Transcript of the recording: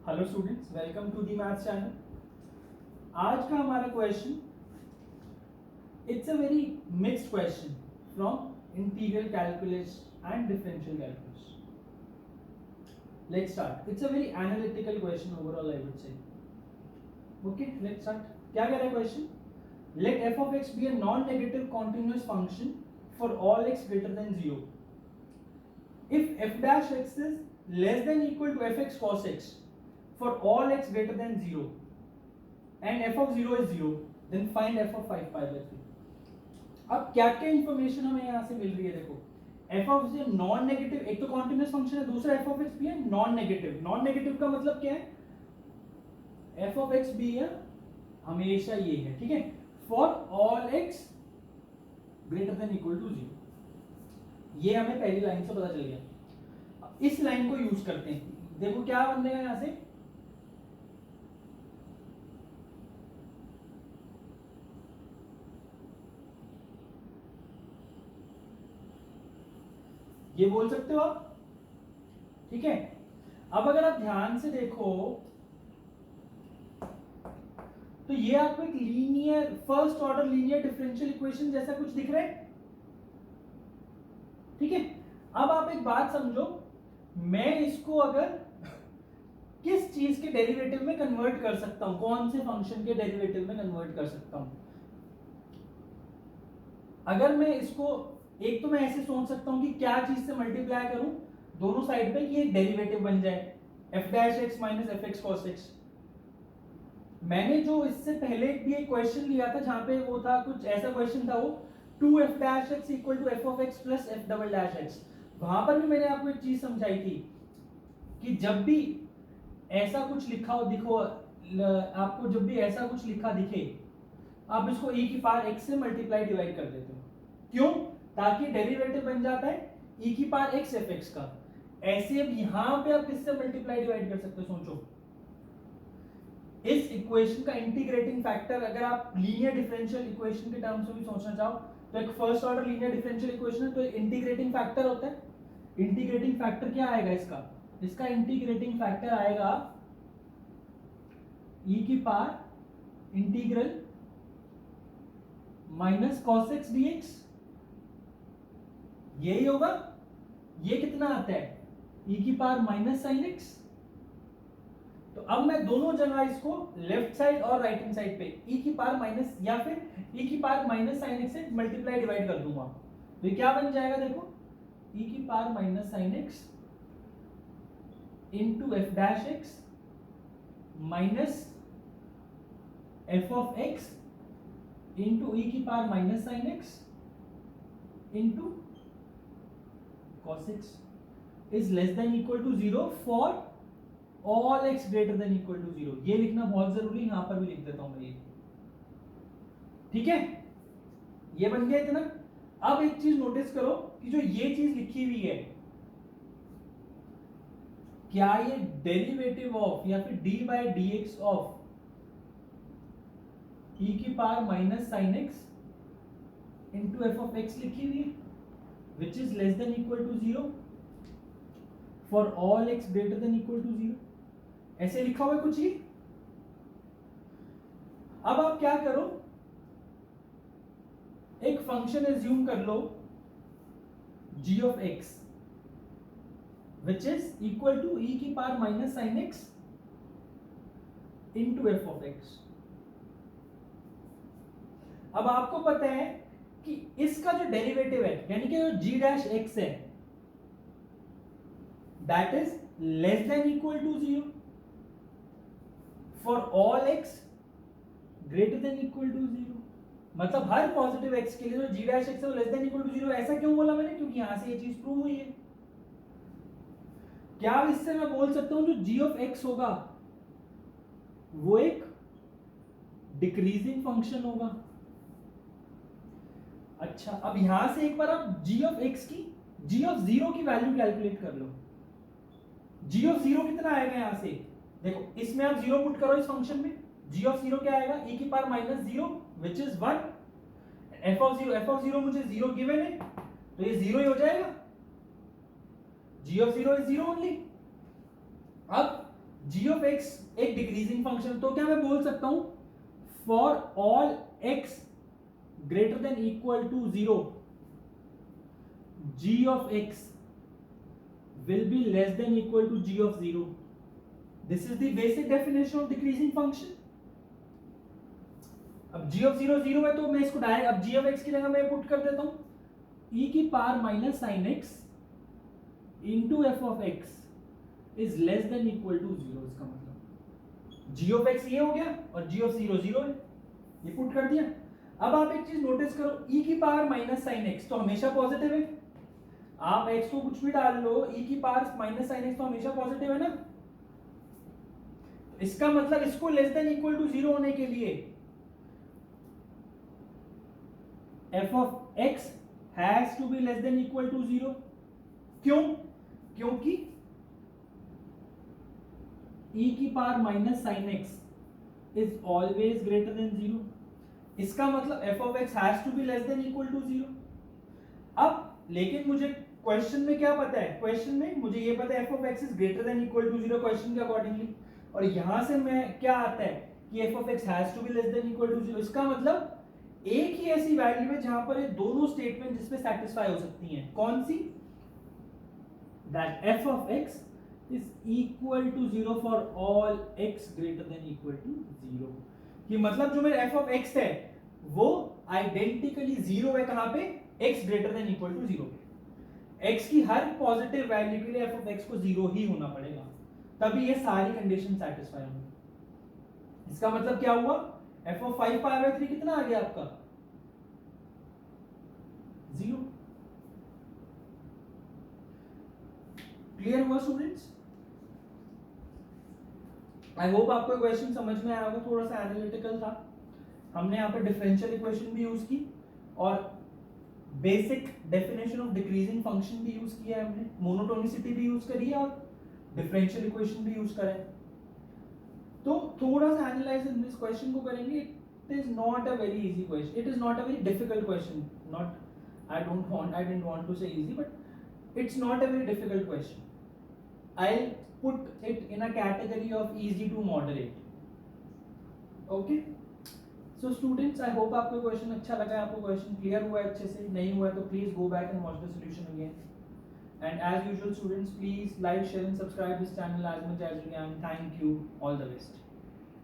Hello students, welcome to the maths channel. आज का हमारा question, it's a very mixed question from integral calculus and differential calculus. Let's start. It's a very analytical question overall, I would say. Okay, let's start. क्या कह रहा है question? Let f of x be a non negative continuous function for all x greater than 0 if f dash x is less than equal to fx cos x for all x greater than 0 and f of 0 is 0, then find f of 5 pi by 3। अब क्या क्या information हमें यहां से मिल रही है? देखो, f of से नॉन नेगेटिव, एक तो कॉन्टिन्यूअस फंक्शन है, दूसरा f ऑफ x भी है नॉन नेगेटिव। नॉन नेगेटिव का मतलब क्या है? f ऑफ x भी है, हमेशा ये है, ठीक है, for all x greater than equal to 0। ये हमें पहली लाइन से पता चल गया। इस लाइन को यूज करते हैं। देखो क्या बनेगा यहां से, ये बोल सकते हो आप, ठीक है। अब अगर आप ध्यान से देखो तो ये आपको एक linear, first order linear differential equation जैसा कुछ दिख रहा है, ठीक है। अब आप एक बात समझो, मैं इसको अगर किस चीज के डेरिवेटिव में कन्वर्ट कर सकता हूं, कौन से फंक्शन के डेरिवेटिव में कन्वर्ट कर सकता हूं? अगर मैं इसको, एक तो मैं ऐसे सोच सकता हूं कि क्या चीज से मल्टीप्लाई करूं दोनों साइड पे कि एक डेरिवेटिव बन जाए, f dash x minus F x cos x. मैंने जो इससे पहले भी एक क्वेश्चन लिया था जहां पे वो था, कुछ ऐसा क्वेश्चन था, वो 2f dash x equal to f of x plus f double dash x। वहां पर भी मैंने आपको एक चीज समझाई थी कि जब भी ऐसा कुछ लिखा हो, दिखो आपको, जब भी ऐसा कुछ लिखा दिखे, आप इसको e की पावर x से मल्टीप्लाई डिवाइड कर देते हो। क्यों? ताकि डेरिवेटिव बन जाता है e की पावर x एफ एक्स का। ऐसे अब यहां पे आप किससे मल्टीप्लाई डिवाइड कर सकते हो? सोचो, इस इक्वेशन का इंटीग्रेटिंग फैक्टर, अगर आप लीनियर डिफरेंशियल इक्वेशन के टर्म्स में भी सोचना चाहो तो एक first order linear differential equation है, तो इंटीग्रेटिंग फैक्टर होता है। इंटीग्रेटिंग फैक्टर क्या आएगा इसका? इसका इंटीग्रेटिंग फैक्टर आएगा e की power integral minus cos x dx, यही होगा। ये कितना आता है? e की पावर माइनस साइन एक्स। तो अब मैं दोनों जगह इसको लेफ्ट साइड और राइट हैंड साइड पे e की पावर माइनस या फिर e की पावर माइनस साइन एक्स से मल्टीप्लाई डिवाइड कर दूंगा, तो ये क्या बन जाएगा? देखो, e की power minus sine x into F dash x minus F of x into e की power minus sine x into cos x is less than equal to 0 for all x greater than equal to 0। ये लिखना बहुत जरूरी, यहां पर भी लिख देता हूं मैं ये, ठीक है। ये बन गया इतना। अब एक चीज नोटिस करो कि जो ये चीज लिखी हुई है, क्या ये डेरिवेटिव ऑफ या फिर d by d x of e की power minus sine x into f of x लिखी हुई है, which is less than equal to 0 for all x greater than equal to 0, ऐसे लिखा हुआ है कुछ ही। अब आप क्या करो, एक फंक्शन एज्यूम कर लो g of x which is equal to e की power minus sine x into f of x। अब आपको पता है कि इसका जो डेरिवेटिव है, यानी कि जो g डैश x है, that is less than equal to 0 for all x greater than equal to 0। मतलब हर पॉजिटिव x के लिए जो g डैश x है वो लेस देन इक्वल टू 0। ऐसा क्यों बोला मैंने? क्योंकि यहां से ये चीज प्रूव हुई है। क्या इससे मैं बोल सकता हूं जो g ऑफ x होगा वो एक डिक्रीजिंग फंक्शन होगा। अच्छा, अब यहां से एक बार आप g ऑफ x की, g ऑफ 0 की वैल्यू कैलकुलेट कर लो। g ऑफ 0 कितना आएगा यहां से? देखो, इसमें आप 0 पुट करो इस फंक्शन में, g ऑफ 0 क्या आएगा? e की power minus 0 which is 1। f of 0 मुझे 0 गिवन है, तो ये 0 ही हो जाएगा। g of 0 is 0 only. अब g ऑफ x एक डिक्रीजिंग फंक्शन, तो क्या मैं बोल सकता हूं for all x greater than equal to 0 g of x will be less than equal to g of 0. This is the basic definition of decreasing function. अब g of 0 0 है तो मैं इसको डायरेक्ट अब g of x की जगह मैं put कर देता हूं e की power minus sine x into f of x is less than equal to 0. इसका मतलब g of x ये हो गया और g of 0 0 है, ये पुट कर दिया. अब आप एक चीज नोटिस करो, e की पावर माइनस साइन x तो हमेशा पॉजिटिव है. आप x को कुछ भी डाल लो, e की पावर माइनस साइन x तो हमेशा पॉजिटिव है ना. इसका मतलब इसको लेस देन इक्वल टू 0 होने के लिए f of x has to be less than equal to 0. क्यों? क्योंकि e की power minus sine x is always greater than 0. इसका मतलब f of x has to be less than equal to 0. अब लेकिन मुझे क्वेश्चन में क्या पता है, क्वेश्चन में मुझे ये पता है f of x is greater than equal to 0 question के अकॉर्डिंगली, और यहां से मैं क्या आता है कि f of x has to be less than equal to 0. इसका मतलब एक ही ऐसी वैल्यू है जहां पर ये दोनों स्टेटमेंट जिसमें सेटिस्फाई हो सकती हैं. कौन सी? That f of x is equal to 0 for all x greater than equal to 0. कि मतलब जो मेरा f of x है वो आइडेंटिकली 0 है कहां पे? x greater than equal to 0 पे. x की हर पॉजिटिव वैल्यू के लिए f of x को 0 ही होना पड़ेगा, तभी ये सारी कंडीशन सेटिस्फाई होंगी. इसका मतलब क्या हुआ? f of 5 पाई बाय 3 कितना आ गया आपका? 0. क्लियर हुआ स्टूडेंट्स? आई होप आपको क्वेश्चन समझ में आया होगा. थोड़ा सा एनालिटिकल था. हमने यहाँ पे डिफरेंशियल इक्वेशन भी यूज की और basic definition of decreasing function भी यूज किया है हमने, मोनोटोनिसिटी भी यूज करी है और डिफरेंशियल इक्वेशन भी यूज करा है. तो थोड़ा सा एनालाइज इस क्वेश्चन को करेंगे. It is not a very easy question, it is not a very difficult question. Not I didn't want to say easy, but it's not a very difficult question. I'll put it in a category of easy to moderate. Okay? So students, I hope आपको question अच्छा लगा है, आपको question clear हुआ है अच्छे से. नहीं हुआ है तो please go back and watch the solution again. And as usual students, please like, share and subscribe this channel as much as you can. Thank you. All the best.